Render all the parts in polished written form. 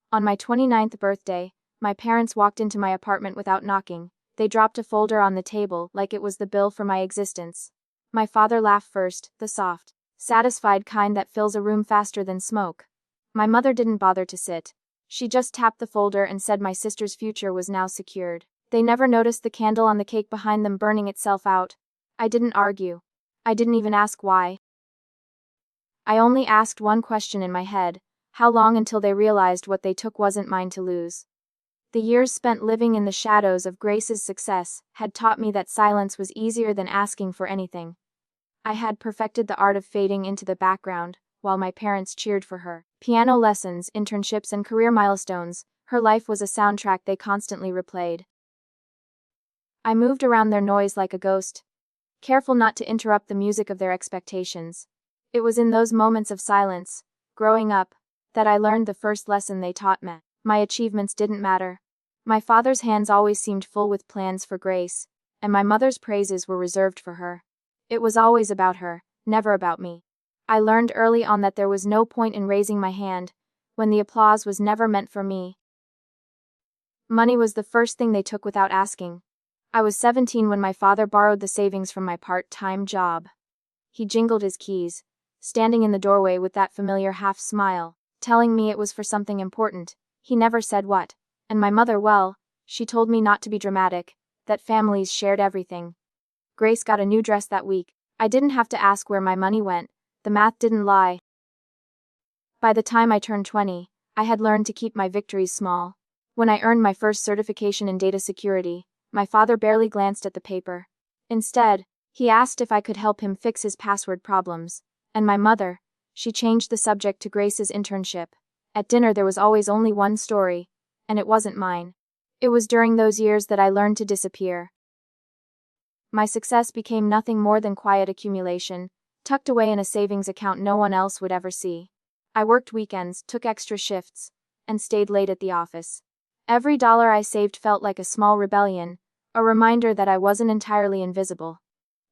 On my 29th birthday, my parents walked into my apartment without knocking. They dropped a folder on the table like it was the bill for my existence. My father laughed first, the soft, satisfied kind that fills a room faster than smoke. My mother didn't bother to sit. She just tapped the folder and said my sister's future was now secured. They never noticed the candle on the cake behind them burning itself out. I didn't argue. I didn't even ask why. I only asked one question in my head: how long until they realized what they took wasn't mine to lose? The years spent living in the shadows of Grace's success had taught me that silence was easier than asking for anything. I had perfected the art of fading into the background, while my parents cheered for her. Piano lessons, internships, and career milestones, her life was a soundtrack they constantly replayed. I moved around their noise like a ghost, careful not to interrupt the music of their expectations. It was in those moments of silence, growing up, that I learned the first lesson they taught me. My achievements didn't matter. My father's hands always seemed full with plans for Grace, and my mother's praises were reserved for her. It was always about her, never about me. I learned early on that there was no point in raising my hand, when the applause was never meant for me. Money was the first thing they took without asking. I was 17 when my father borrowed the savings from my part-time job. He jingled his keys, standing in the doorway with that familiar half-smile, telling me it was for something important. He never said what. And my mother, well, she told me not to be dramatic, that families shared everything. Grace got a new dress that week. I didn't have to ask where my money went. The math didn't lie. By the time I turned 20, I had learned to keep my victories small. When I earned my first certification in data security, my father barely glanced at the paper. Instead, he asked if I could help him fix his password problems. And my mother, she changed the subject to Grace's internship. At dinner there was always only one story, and it wasn't mine. It was during those years that I learned to disappear. My success became nothing more than quiet accumulation, tucked away in a savings account no one else would ever see. I worked weekends, took extra shifts, and stayed late at the office. Every dollar I saved felt like a small rebellion, a reminder that I wasn't entirely invisible.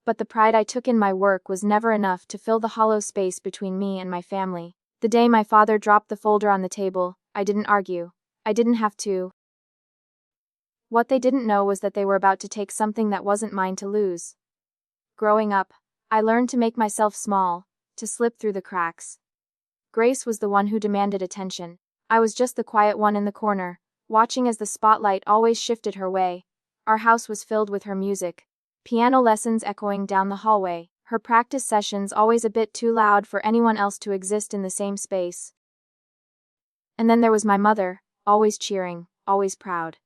But the pride I took in my work was never enough to fill the hollow space between me and my family. The day my father dropped the folder on the table, I didn't argue. I didn't have to. What they didn't know was that they were about to take something that wasn't mine to lose. Growing up, I learned to make myself small, to slip through the cracks. Grace was the one who demanded attention. I was just the quiet one in the corner, watching as the spotlight always shifted her way. Our house was filled with her music, piano lessons echoing down the hallway, her practice sessions always a bit too loud for anyone else to exist in the same space. And then there was my mother, always cheering, always proud.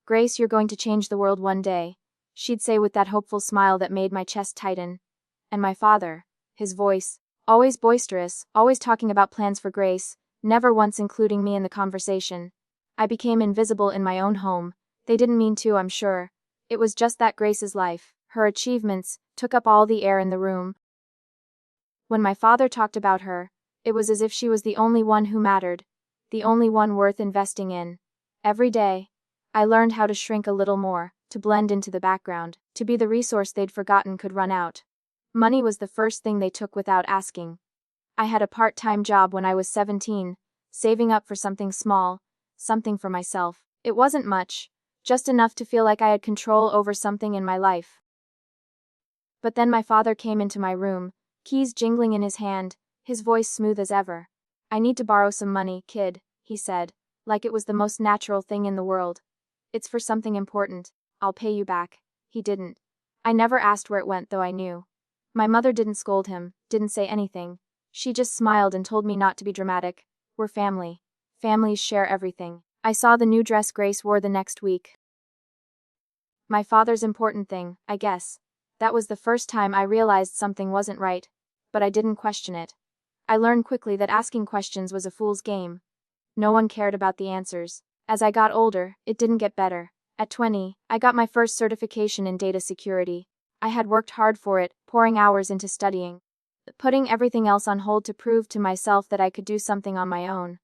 "Grace, you're going to change the world one day," she'd say with that hopeful smile that made my chest tighten. And my father, his voice, always boisterous, always talking about plans for Grace, never once including me in the conversation. I became invisible in my own home. They didn't mean to, I'm sure. It was just that Grace's life, her achievements, took up all the air in the room. When my father talked about her, it was as if she was the only one who mattered, the only one worth investing in. Every day, I learned how to shrink a little more, to blend into the background, to be the resource they'd forgotten could run out. Money was the first thing they took without asking. I had a part-time job when I was 17, saving up for something small, something for myself. It wasn't much, just enough to feel like I had control over something in my life. But then my father came into my room, keys jingling in his hand, his voice smooth as ever. "I need to borrow some money, kid," he said, like it was the most natural thing in the world. "It's for something important. I'll pay you back." He didn't. I never asked where it went, though I knew. My mother didn't scold him, didn't say anything. She just smiled and told me not to be dramatic. We're family. Families share everything. I saw the new dress Grace wore the next week. My father's important thing, I guess. That was the first time I realized something wasn't right. But I didn't question it. I learned quickly that asking questions was a fool's game. No one cared about the answers. As I got older, it didn't get better. At 20, I got my first certification in data security. I had worked hard for it, pouring hours into studying, putting everything else on hold to prove to myself that I could do something on my own.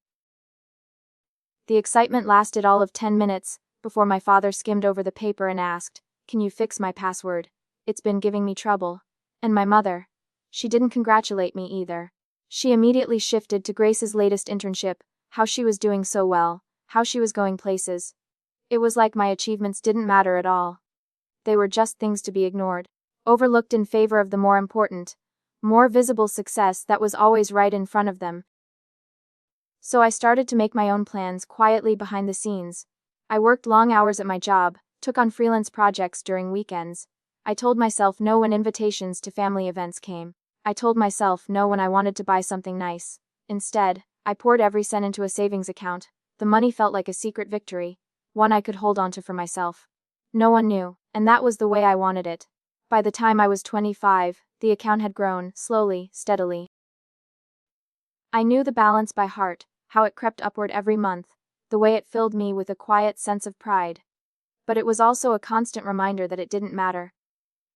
The excitement lasted all of 10 minutes, before my father skimmed over the paper and asked, "Can you fix my password? It's been giving me trouble." And my mother, she didn't congratulate me either. She immediately shifted to Grace's latest internship, how she was doing so well, how she was going places. It was like my achievements didn't matter at all. They were just things to be ignored, overlooked in favor of the more important, more visible success that was always right in front of them. So I started to make my own plans quietly behind the scenes. I worked long hours at my job, took on freelance projects during weekends. I told myself no when invitations to family events came. I told myself no when I wanted to buy something nice. Instead, I poured every cent into a savings account. The money felt like a secret victory, one I could hold onto for myself. No one knew, and that was the way I wanted it. By the time I was 25, the account had grown, slowly, steadily. I knew the balance by heart, how it crept upward every month, the way it filled me with a quiet sense of pride. But it was also a constant reminder that it didn't matter.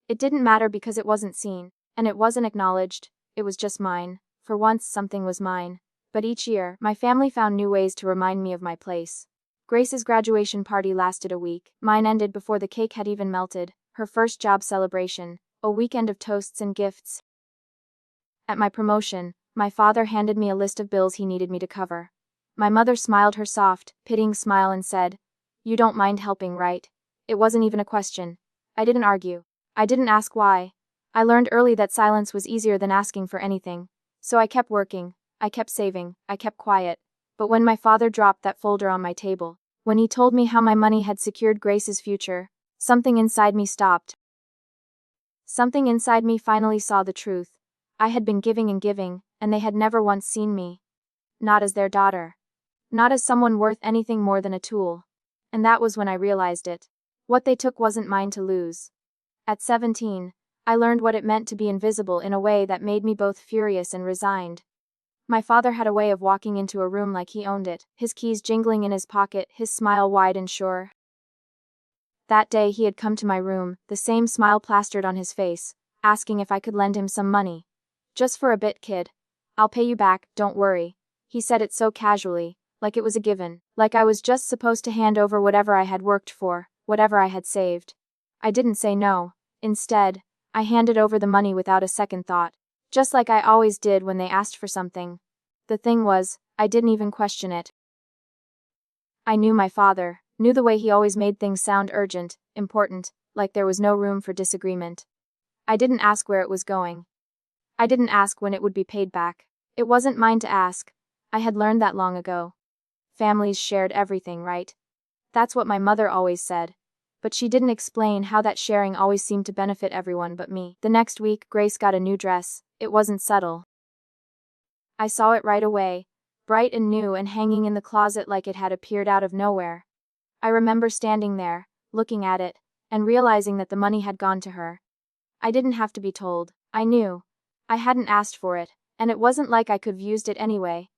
It didn't matter because it wasn't seen, and it wasn't acknowledged. It was just mine. For once something was mine. But each year, my family found new ways to remind me of my place. Grace's graduation party lasted a week. Mine ended before the cake had even melted. Her first job celebration, a weekend of toasts and gifts. At my promotion, my father handed me a list of bills he needed me to cover. My mother smiled her soft, pitying smile and said, "You don't mind helping, right?" It wasn't even a question. I didn't argue. I didn't ask why. I learned early that silence was easier than asking for anything. So I kept working, I kept saving, I kept quiet. But when my father dropped that folder on my table, when he told me how my money had secured Grace's future, something inside me stopped. Something inside me finally saw the truth. I had been giving and giving, and they had never once seen me. Not as their daughter. Not as someone worth anything more than a tool. And that was when I realized it. What they took wasn't mine to lose. At 17, I learned what it meant to be invisible in a way that made me both furious and resigned. My father had a way of walking into a room like he owned it, his keys jingling in his pocket, his smile wide and sure. That day he had come to my room, the same smile plastered on his face, asking if I could lend him some money. "Just for a bit, kid. I'll pay you back, don't worry." He said it so casually, like it was a given, like I was just supposed to hand over whatever I had worked for, whatever I had saved. I didn't say no. Instead, I handed over the money without a second thought, just like I always did when they asked for something. The thing was, I didn't even question it. I knew my father, knew the way he always made things sound urgent, important, like there was no room for disagreement. I didn't ask where it was going. I didn't ask when it would be paid back. It wasn't mine to ask. I had learned that long ago. Families shared everything, right? That's what my mother always said. But she didn't explain how that sharing always seemed to benefit everyone but me. The next week, Grace got a new dress. It wasn't subtle. I saw it right away, bright and new and hanging in the closet like it had appeared out of nowhere. I remember standing there, looking at it, and realizing that the money had gone to her. I didn't have to be told. I knew. I hadn't asked for it, and it wasn't like I could have used it anyway.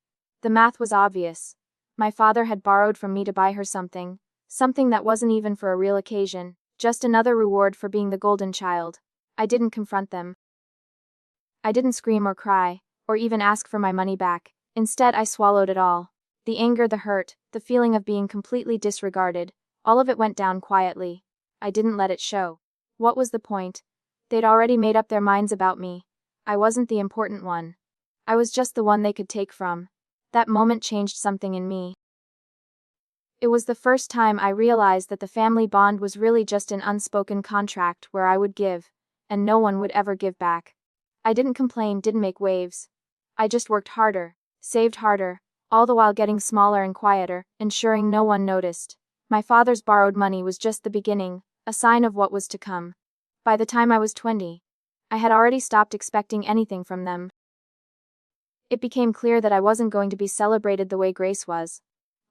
The math was obvious. My father had borrowed from me to buy her something that wasn't even for a real occasion, just another reward for being the golden child. I didn't confront them. I didn't scream or cry, or even ask for my money back. Instead, I swallowed it all. The anger, the hurt, the feeling of being completely disregarded, all of it went down quietly. I didn't let it show. What was the point? They'd already made up their minds about me. I wasn't the important one. I was just the one they could take from. That moment changed something in me. It was the first time I realized that the family bond was really just an unspoken contract where I would give, and no one would ever give back. I didn't complain, didn't make waves. I just worked harder, saved harder, all the while getting smaller and quieter, ensuring no one noticed. My father's borrowed money was just the beginning, a sign of what was to come. By the time I was 20, I had already stopped expecting anything from them. It became clear that I wasn't going to be celebrated the way Grace was.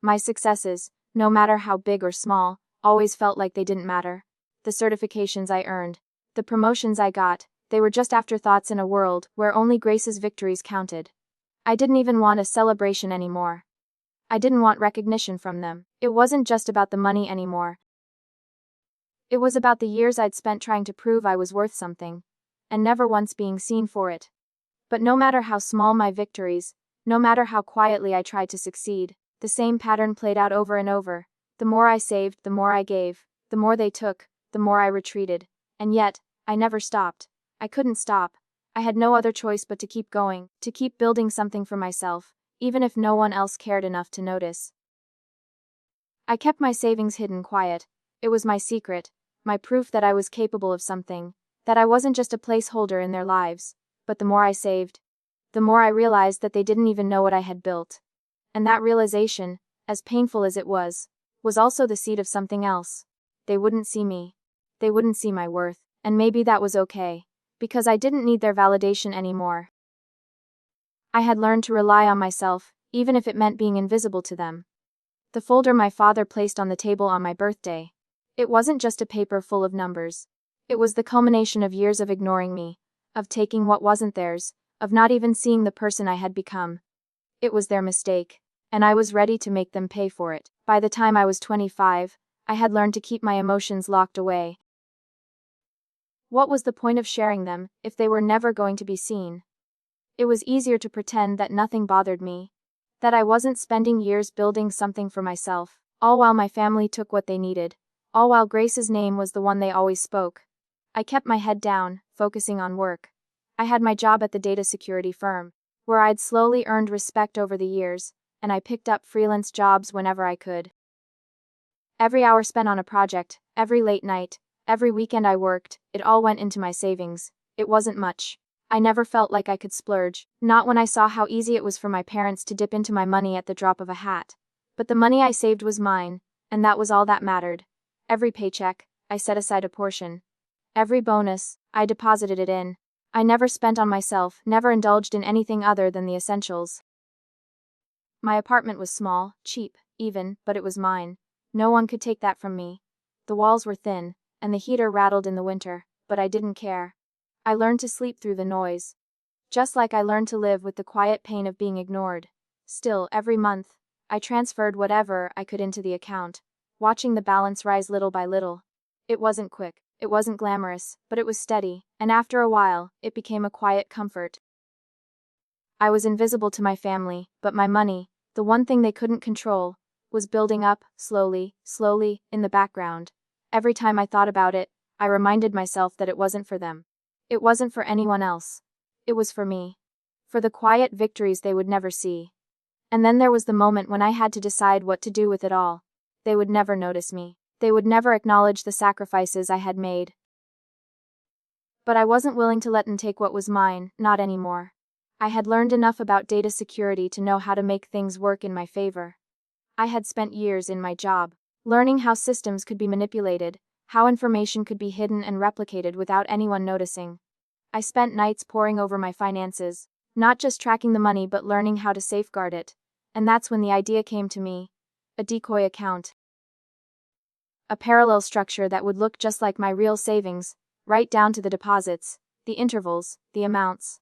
My successes, no matter how big or small, always felt like they didn't matter. The certifications I earned, the promotions I got, they were just afterthoughts in a world where only Grace's victories counted. I didn't even want a celebration anymore. I didn't want recognition from them. It wasn't just about the money anymore. It was about the years I'd spent trying to prove I was worth something, and never once being seen for it. But no matter how small my victories, no matter how quietly I tried to succeed, the same pattern played out over and over. The more I saved, the more I gave. The more they took, the more I retreated. And yet, I never stopped. I couldn't stop. I had no other choice but to keep going, to keep building something for myself, even if no one else cared enough to notice. I kept my savings hidden quiet. It was my secret, my proof that I was capable of something, that I wasn't just a placeholder in their lives. But the more I saved, the more I realized that they didn't even know what I had built. And that realization, as painful as it was also the seed of something else. They wouldn't see me. They wouldn't see my worth, and maybe that was okay, because I didn't need their validation anymore. I had learned to rely on myself, even if it meant being invisible to them. The folder my father placed on the table on my birthday. It wasn't just a paper full of numbers. It was the culmination of years of ignoring me, of taking what wasn't theirs, of not even seeing the person I had become. It was their mistake, and I was ready to make them pay for it. By the time I was 25, I had learned to keep my emotions locked away. What was the point of sharing them, if they were never going to be seen? It was easier to pretend that nothing bothered me, that I wasn't spending years building something for myself, all while my family took what they needed, all while Grace's name was the one they always spoke. I kept my head down, focusing on work. I had my job at the data security firm, where I'd slowly earned respect over the years, and I picked up freelance jobs whenever I could. Every hour spent on a project, every late night, every weekend I worked, it all went into my savings. It wasn't much. I never felt like I could splurge, not when I saw how easy it was for my parents to dip into my money at the drop of a hat. But the money I saved was mine, and that was all that mattered. Every paycheck, I set aside a portion. Every bonus, I deposited it in. I never spent on myself, never indulged in anything other than the essentials. My apartment was small, cheap, even, but it was mine. No one could take that from me. The walls were thin, and the heater rattled in the winter, but I didn't care. I learned to sleep through the noise. Just like I learned to live with the quiet pain of being ignored. Still, every month, I transferred whatever I could into the account, watching the balance rise little by little. It wasn't quick, it wasn't glamorous, but it was steady, and after a while, it became a quiet comfort. I was invisible to my family, but my money, the one thing they couldn't control, was building up, slowly, in the background. Every time I thought about it, I reminded myself that it wasn't for them. It wasn't for anyone else. It was for me. For the quiet victories they would never see. And then there was the moment when I had to decide what to do with it all. They would never notice me. They would never acknowledge the sacrifices I had made. But I wasn't willing to let them take what was mine, not anymore. I had learned enough about data security to know how to make things work in my favor. I had spent years in my job, learning how systems could be manipulated, how information could be hidden and replicated without anyone noticing. I spent nights poring over my finances, not just tracking the money but learning how to safeguard it. And that's when the idea came to me. A decoy account. A parallel structure that would look just like my real savings, right down to the deposits, the intervals, the amounts.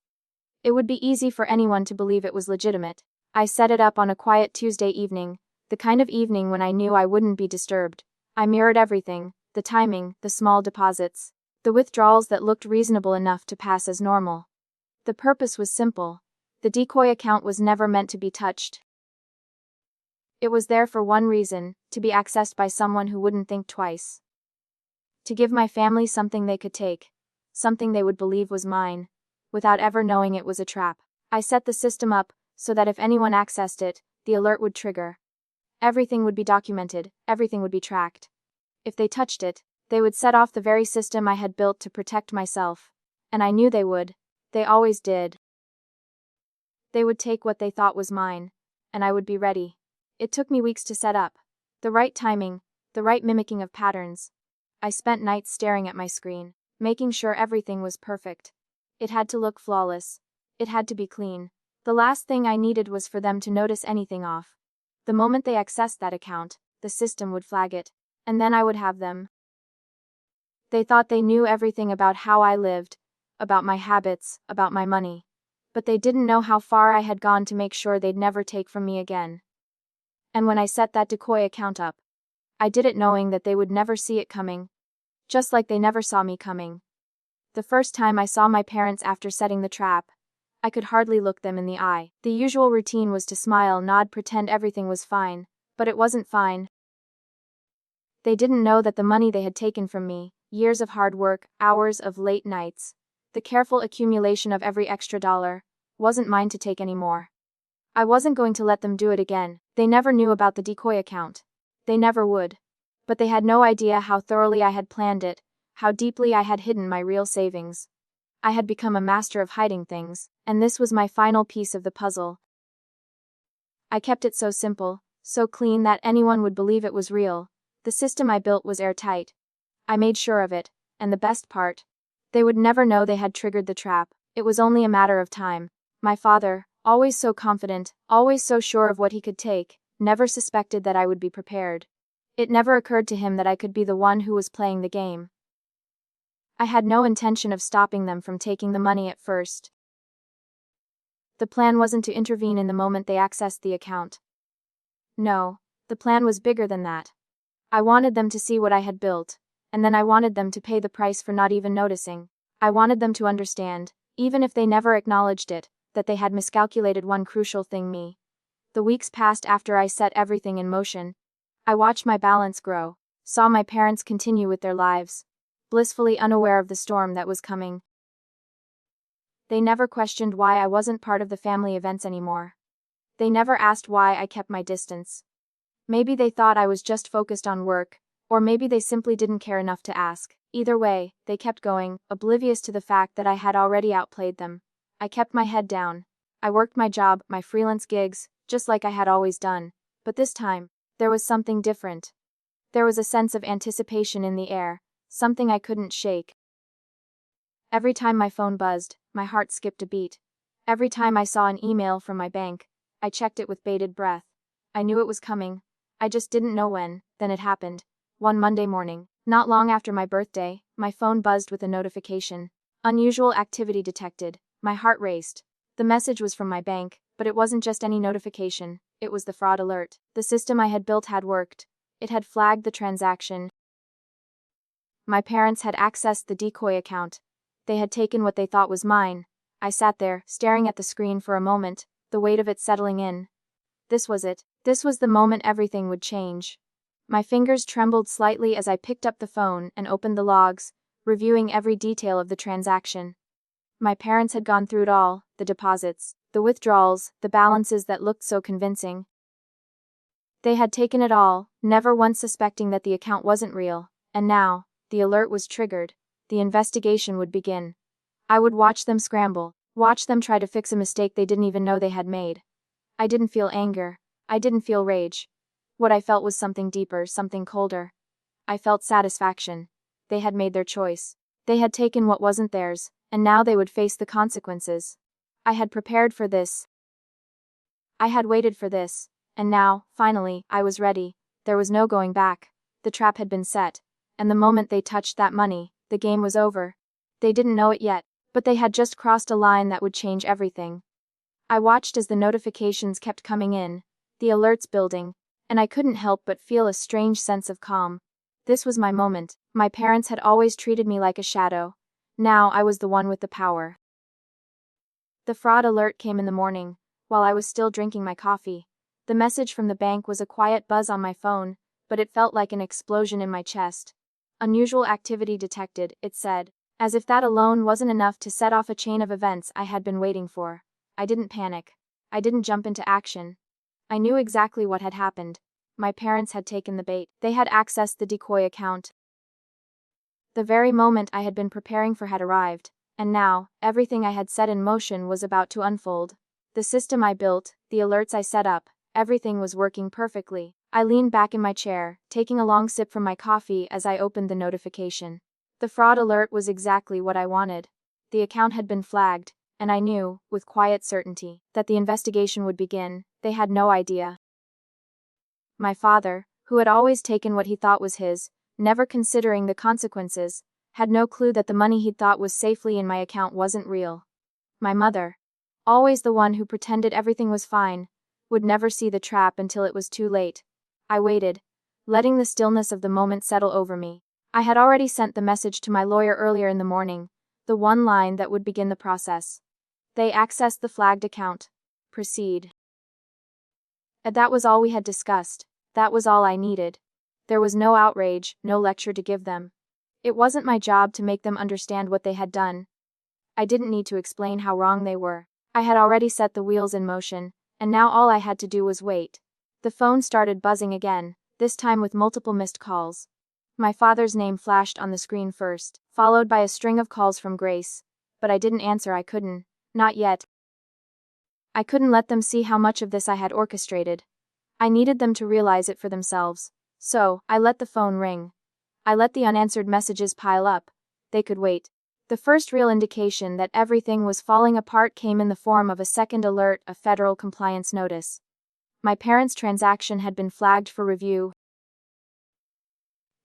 It would be easy for anyone to believe it was legitimate. I set it up on a quiet Tuesday evening, the kind of evening when I knew I wouldn't be disturbed. I mirrored everything, the timing, the small deposits, the withdrawals that looked reasonable enough to pass as normal. The purpose was simple. The decoy account was never meant to be touched. It was there for one reason, to be accessed by someone who wouldn't think twice. To give my family something they could take, something they would believe was mine, without ever knowing it was a trap. I set the system up so that if anyone accessed it, the alert would trigger. Everything would be documented, everything would be tracked. If they touched it, they would set off the very system I had built to protect myself. And I knew they would. They always did. They would take what they thought was mine, and I would be ready. It took me weeks to set up. The right timing, the right mimicking of patterns. I spent nights staring at my screen, making sure everything was perfect. It had to look flawless. It had to be clean. The last thing I needed was for them to notice anything off. The moment they accessed that account, the system would flag it, and then I would have them. They thought they knew everything about how I lived, about my habits, about my money. But they didn't know how far I had gone to make sure they'd never take from me again. And when I set that decoy account up, I did it knowing that they would never see it coming. Just like they never saw me coming. The first time I saw my parents after setting the trap, I could hardly look them in the eye. The usual routine was to smile, nod, pretend everything was fine, but it wasn't fine. They didn't know that the money they had taken from me, years of hard work, hours of late nights, the careful accumulation of every extra dollar, wasn't mine to take anymore. I wasn't going to let them do it again. They never knew about the decoy account. They never would. But they had no idea how thoroughly I had planned it, how deeply I had hidden my real savings. I had become a master of hiding things, and this was my final piece of the puzzle. I kept it so simple, so clean that anyone would believe it was real. The system I built was airtight. I made sure of it, and the best part, they would never know they had triggered the trap. It was only a matter of time. My father, always so confident, always so sure of what he could take, never suspected that I would be prepared. It never occurred to him that I could be the one who was playing the game. I had no intention of stopping them from taking the money at first. The plan wasn't to intervene in the moment they accessed the account. No, the plan was bigger than that. I wanted them to see what I had built, and then I wanted them to pay the price for not even noticing. I wanted them to understand, even if they never acknowledged it, that they had miscalculated one crucial thing: me. The weeks passed after I set everything in motion. I watched my balance grow, saw my parents continue with their lives, blissfully unaware of the storm that was coming. They never questioned why I wasn't part of the family events anymore. They never asked why I kept my distance. Maybe they thought I was just focused on work, or maybe they simply didn't care enough to ask. Either way, they kept going, oblivious to the fact that I had already outplayed them. I kept my head down. I worked my job, my freelance gigs, just like I had always done. But this time, there was something different. There was a sense of anticipation in the air, something I couldn't shake. Every time my phone buzzed, my heart skipped a beat. Every time I saw an email from my bank, I checked it with bated breath. I knew it was coming. I just didn't know when. Then it happened. One Monday morning, not long after my birthday, my phone buzzed with a notification. Unusual activity detected. My heart raced. The message was from my bank, but it wasn't just any notification, it was the fraud alert. The system I had built had worked. It had flagged the transaction. My parents had accessed the decoy account. They had taken what they thought was mine. I sat there, staring at the screen for a moment, the weight of it settling in. This was it. This was the moment everything would change. My fingers trembled slightly as I picked up the phone and opened the logs, reviewing every detail of the transaction. My parents had gone through it all: the deposits, the withdrawals, the balances that looked so convincing. They had taken it all, never once suspecting that the account wasn't real, and now, the alert was triggered. The investigation would begin. I would watch them scramble, watch them try to fix a mistake they didn't even know they had made. I didn't feel anger. I didn't feel rage. What I felt was something deeper, something colder. I felt satisfaction. They had made their choice. They had taken what wasn't theirs, and now they would face the consequences. I had prepared for this. I had waited for this, and now, finally, I was ready. There was no going back. The trap had been set, and the moment they touched that money, the game was over. They didn't know it yet, but they had just crossed a line that would change everything. I watched as the notifications kept coming in, the alerts building, and I couldn't help but feel a strange sense of calm. This was my moment. My parents had always treated me like a shadow. Now I was the one with the power. The fraud alert came in the morning, while I was still drinking my coffee. The message from the bank was a quiet buzz on my phone, but it felt like an explosion in my chest. Unusual activity detected, it said, as if that alone wasn't enough to set off a chain of events I had been waiting for. I didn't panic. I didn't jump into action. I knew exactly what had happened. My parents had taken the bait. They had accessed the decoy account. The very moment I had been preparing for had arrived, and now, everything I had set in motion was about to unfold. The system I built, the alerts I set up, everything was working perfectly. I leaned back in my chair, taking a long sip from my coffee as I opened the notification. The fraud alert was exactly what I wanted. The account had been flagged, and I knew, with quiet certainty, that the investigation would begin. They had no idea. My father, who had always taken what he thought was his, never considering the consequences, had no clue that the money he'd thought was safely in my account wasn't real. My mother, always the one who pretended everything was fine, would never see the trap until it was too late. I waited, letting the stillness of the moment settle over me. I had already sent the message to my lawyer earlier in the morning, the one line that would begin the process. They accessed the flagged account. Proceed. And that was all we had discussed. That was all I needed. There was no outrage, no lecture to give them. It wasn't my job to make them understand what they had done. I didn't need to explain how wrong they were. I had already set the wheels in motion, and now all I had to do was wait. The phone started buzzing again, this time with multiple missed calls. My father's name flashed on the screen first, followed by a string of calls from Grace. But I didn't answer. I couldn't. Not yet. I couldn't let them see how much of this I had orchestrated. I needed them to realize it for themselves. So, I let the phone ring. I let the unanswered messages pile up. They could wait. The first real indication that everything was falling apart came in the form of a second alert, a federal compliance notice. My parents' transaction had been flagged for review.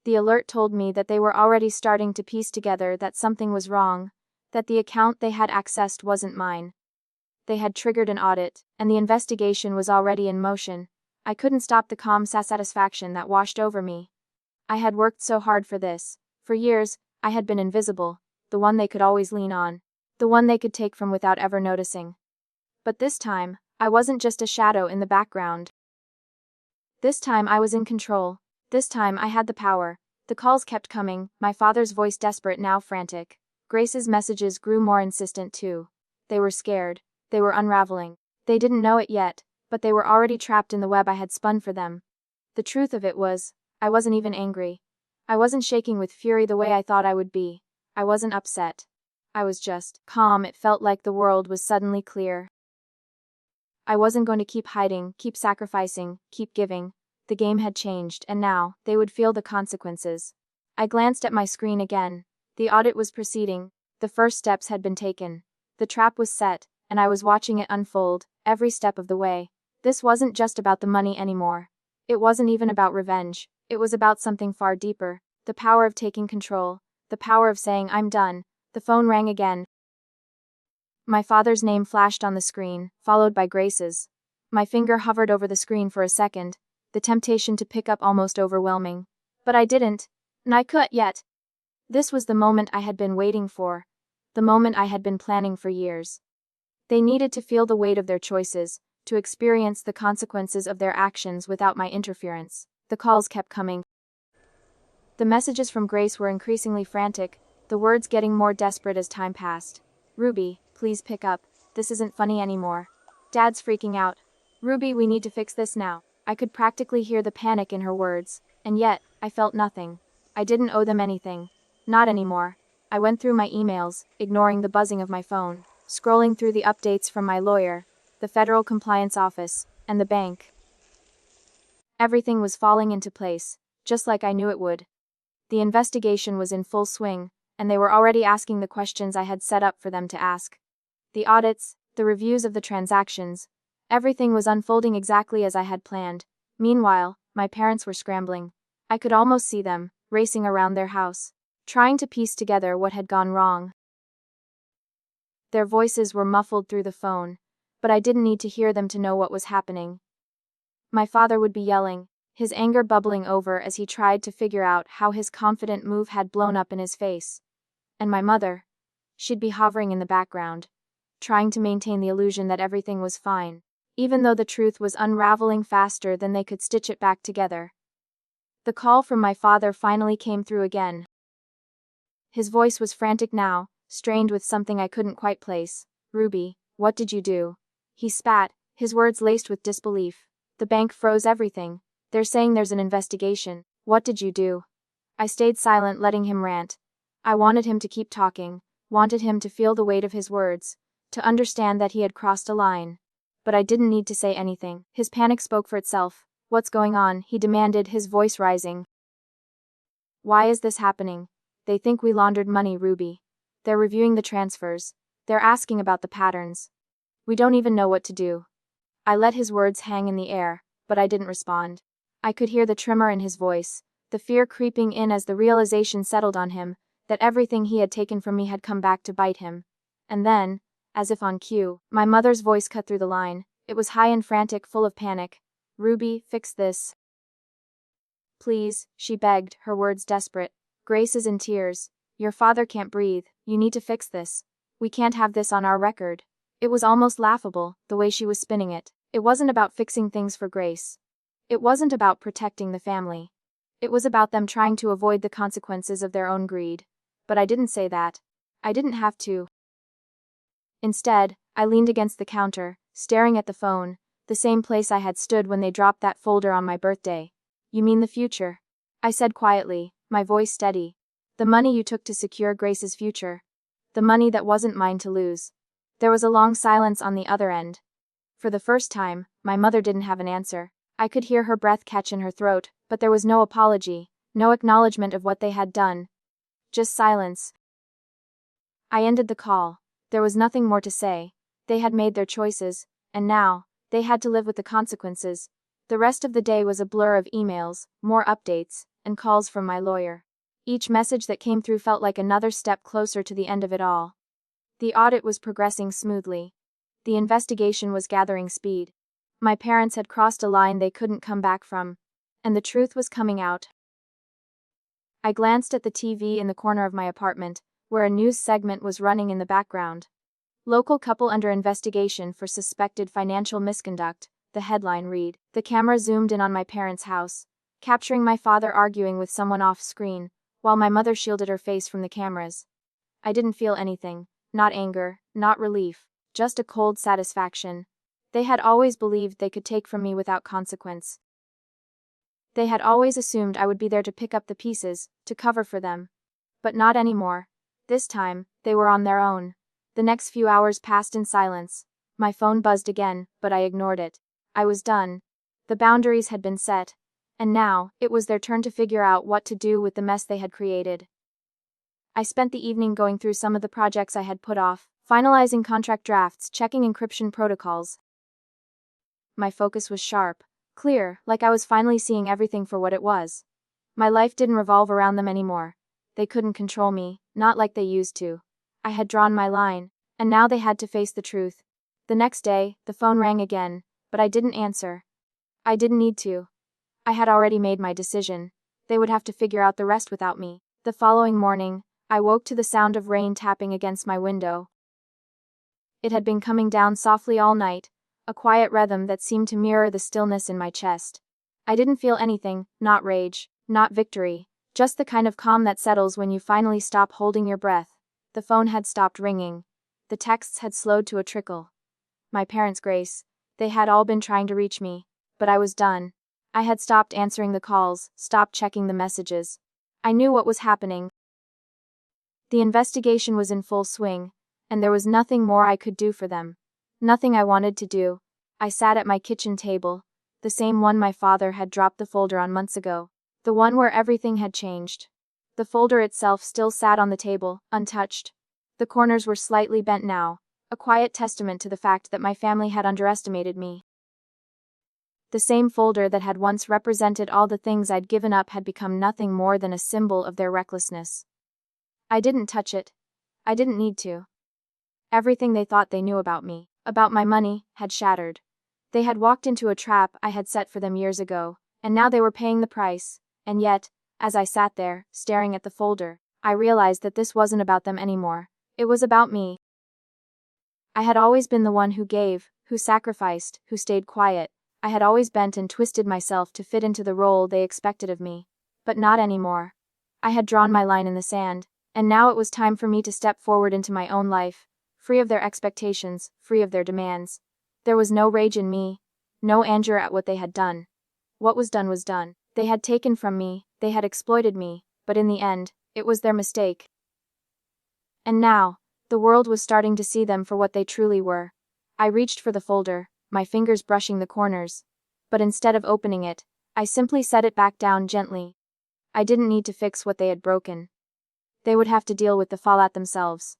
The alert told me that they were already starting to piece together that something was wrong, that the account they had accessed wasn't mine. They had triggered an audit, and the investigation was already in motion. I couldn't stop the calm satisfaction that washed over me. I had worked so hard for this. For years, I had been invisible, the one they could always lean on, the one they could take from without ever noticing. But this time, I wasn't just a shadow in the background. This time I was in control. This time I had the power. The calls kept coming, my father's voice desperate, now frantic. Grace's messages grew more insistent too. They were scared. They were unraveling. They didn't know it yet, but they were already trapped in the web I had spun for them. The truth of it was, I wasn't even angry. I wasn't shaking with fury the way I thought I would be. I wasn't upset. I was just calm. It felt like the world was suddenly clear. I wasn't going to keep hiding, keep sacrificing, keep giving. The game had changed, and now, they would feel the consequences. I glanced at my screen again. The audit was proceeding. The first steps had been taken. The trap was set, and I was watching it unfold, every step of the way. This wasn't just about the money anymore. It wasn't even about revenge. It was about something far deeper. The power of taking control. The power of saying, I'm done. The phone rang again. My father's name flashed on the screen, followed by Grace's. My finger hovered over the screen for a second, the temptation to pick up almost overwhelming. But I didn't. And I couldn't yet. This was the moment I had been waiting for. The moment I had been planning for years. They needed to feel the weight of their choices, to experience the consequences of their actions without my interference. The calls kept coming. The messages from Grace were increasingly frantic, the words getting more desperate as time passed. Ruby, please pick up. This isn't funny anymore. Dad's freaking out. Ruby, we need to fix this now. I could practically hear the panic in her words, and yet, I felt nothing. I didn't owe them anything. Not anymore. I went through my emails, ignoring the buzzing of my phone, scrolling through the updates from my lawyer, the federal compliance office, and the bank. Everything was falling into place, just like I knew it would. The investigation was in full swing, and they were already asking the questions I had set up for them to ask. The audits, the reviews of the transactions, everything was unfolding exactly as I had planned. Meanwhile, my parents were scrambling. I could almost see them, racing around their house, trying to piece together what had gone wrong. Their voices were muffled through the phone, but I didn't need to hear them to know what was happening. My father would be yelling, his anger bubbling over as he tried to figure out how his confident move had blown up in his face. And my mother, she'd be hovering in the background, trying to maintain the illusion that everything was fine, even though the truth was unraveling faster than they could stitch it back together. The call from my father finally came through again. His voice was frantic now, strained with something I couldn't quite place. Ruby, what did you do? He spat, his words laced with disbelief. The bank froze everything. They're saying there's an investigation. What did you do? I stayed silent, letting him rant. I wanted him to keep talking, wanted him to feel the weight of his words, to understand that he had crossed a line. But I didn't need to say anything. His panic spoke for itself. What's going on? He demanded, his voice rising. Why is this happening? They think we laundered money, Ruby. They're reviewing the transfers. They're asking about the patterns. We don't even know what to do. I let his words hang in the air, but I didn't respond. I could hear the tremor in his voice, the fear creeping in as the realization settled on him, that everything he had taken from me had come back to bite him. And then, as if on cue, my mother's voice cut through the line. It was high and frantic, full of panic. Ruby, fix this. Please, she begged, her words desperate. Grace is in tears. Your father can't breathe. You need to fix this. We can't have this on our record. It was almost laughable, the way she was spinning it. It wasn't about fixing things for Grace. It wasn't about protecting the family. It was about them trying to avoid the consequences of their own greed. But I didn't say that. I didn't have to. Instead, I leaned against the counter, staring at the phone, the same place I had stood when they dropped that folder on my birthday. You mean the future? I said quietly, my voice steady. The money you took to secure Grace's future. The money that wasn't mine to lose. There was a long silence on the other end. For the first time, my mother didn't have an answer. I could hear her breath catch in her throat, but there was no apology, no acknowledgement of what they had done. Just silence. I ended the call. There was nothing more to say. They had made their choices, and now, they had to live with the consequences. The rest of the day was a blur of emails, more updates, and calls from my lawyer. Each message that came through felt like another step closer to the end of it all. The audit was progressing smoothly. The investigation was gathering speed. My parents had crossed a line they couldn't come back from. And the truth was coming out. I glanced at the TV in the corner of my apartment, where a news segment was running in the background. Local couple under investigation for suspected financial misconduct, the headline read. The camera zoomed in on my parents' house, capturing my father arguing with someone off screen, while my mother shielded her face from the cameras. I didn't feel anything, not anger, not relief, just a cold satisfaction. They had always believed they could take from me without consequence. They had always assumed I would be there to pick up the pieces, to cover for them. But not anymore. This time, they were on their own. The next few hours passed in silence. My phone buzzed again, but I ignored it. I was done. The boundaries had been set. And now, it was their turn to figure out what to do with the mess they had created. I spent the evening going through some of the projects I had put off, finalizing contract drafts, checking encryption protocols. My focus was sharp, clear, like I was finally seeing everything for what it was. My life didn't revolve around them anymore. They couldn't control me, not like they used to. I had drawn my line, and now they had to face the truth. The next day, the phone rang again, but I didn't answer. I didn't need to. I had already made my decision. They would have to figure out the rest without me. The following morning, I woke to the sound of rain tapping against my window. It had been coming down softly all night, a quiet rhythm that seemed to mirror the stillness in my chest. I didn't feel anything, not rage, not victory, just the kind of calm that settles when you finally stop holding your breath. The phone had stopped ringing. The texts had slowed to a trickle. My parents' Grace, they had all been trying to reach me, but I was done. I had stopped answering the calls, stopped checking the messages. I knew what was happening. The investigation was in full swing, and there was nothing more I could do for them. Nothing I wanted to do. I sat at my kitchen table, the same one my father had dropped the folder on months ago, the one where everything had changed. The folder itself still sat on the table, untouched. The corners were slightly bent now, a quiet testament to the fact that my family had underestimated me. The same folder that had once represented all the things I'd given up had become nothing more than a symbol of their recklessness. I didn't touch it. I didn't need to. Everything they thought they knew about me, about my money, had shattered. They had walked into a trap I had set for them years ago, and now they were paying the price. And yet, as I sat there, staring at the folder, I realized that this wasn't about them anymore. It was about me. I had always been the one who gave, who sacrificed, who stayed quiet. I had always bent and twisted myself to fit into the role they expected of me. But not anymore. I had drawn my line in the sand, and now it was time for me to step forward into my own life, free of their expectations, free of their demands. There was no rage in me, no anger at what they had done. What was done was done. They had taken from me, they had exploited me, but in the end, it was their mistake. And now, the world was starting to see them for what they truly were. I reached for the folder, my fingers brushing the corners. But instead of opening it, I simply set it back down gently. I didn't need to fix what they had broken. They would have to deal with the fallout themselves.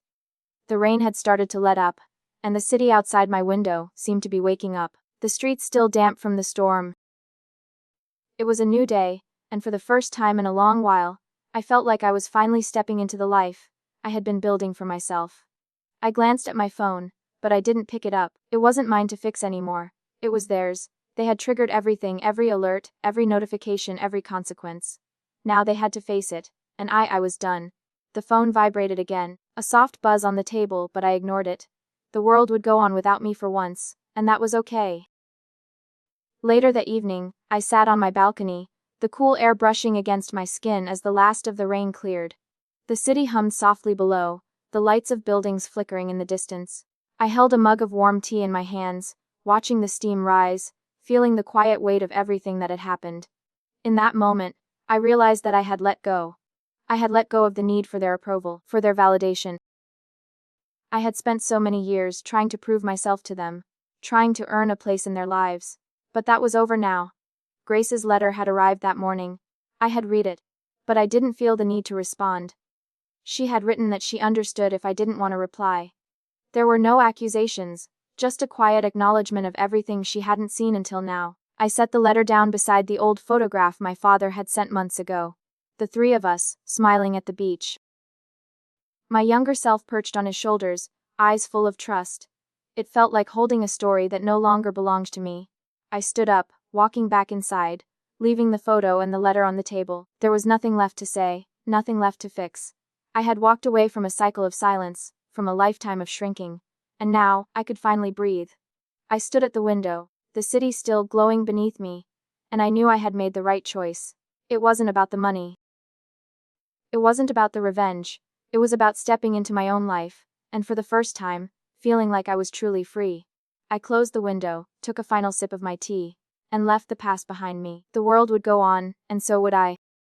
The rain had started to let up, and the city outside my window seemed to be waking up, the streets still damp from the storm. It was a new day, and for the first time in a long while, I felt like I was finally stepping into the life I had been building for myself. I glanced at my phone, but I didn't pick it up. It wasn't mine to fix anymore. It was theirs. They had triggered everything, every alert, every notification, every consequence. Now they had to face it, and I was done. The phone vibrated again, a soft buzz on the table, but I ignored it. The world would go on without me for once, and that was okay. Later that evening, I sat on my balcony, the cool air brushing against my skin as the last of the rain cleared. The city hummed softly below, the lights of buildings flickering in the distance. I held a mug of warm tea in my hands, watching the steam rise, feeling the quiet weight of everything that had happened. In that moment, I realized that I had let go. I had let go of the need for their approval, for their validation. I had spent so many years trying to prove myself to them, trying to earn a place in their lives. But that was over now. Grace's letter had arrived that morning. I had read it, but I didn't feel the need to respond. She had written that she understood if I didn't want to reply. There were no accusations, just a quiet acknowledgement of everything she hadn't seen until now. I set the letter down beside the old photograph my father had sent months ago. The three of us, smiling at the beach. My younger self perched on his shoulders, eyes full of trust. It felt like holding a story that no longer belonged to me. I stood up, walking back inside, leaving the photo and the letter on the table. There was nothing left to say, nothing left to fix. I had walked away from a cycle of silence, from a lifetime of shrinking, and now, I could finally breathe. I stood at the window, the city still glowing beneath me, and I knew I had made the right choice. It wasn't about the money. It wasn't about the revenge. It was about stepping into my own life, and for the first time, feeling like I was truly free. I closed the window, took a final sip of my tea, and left the past behind me. The world would go on, and so would I.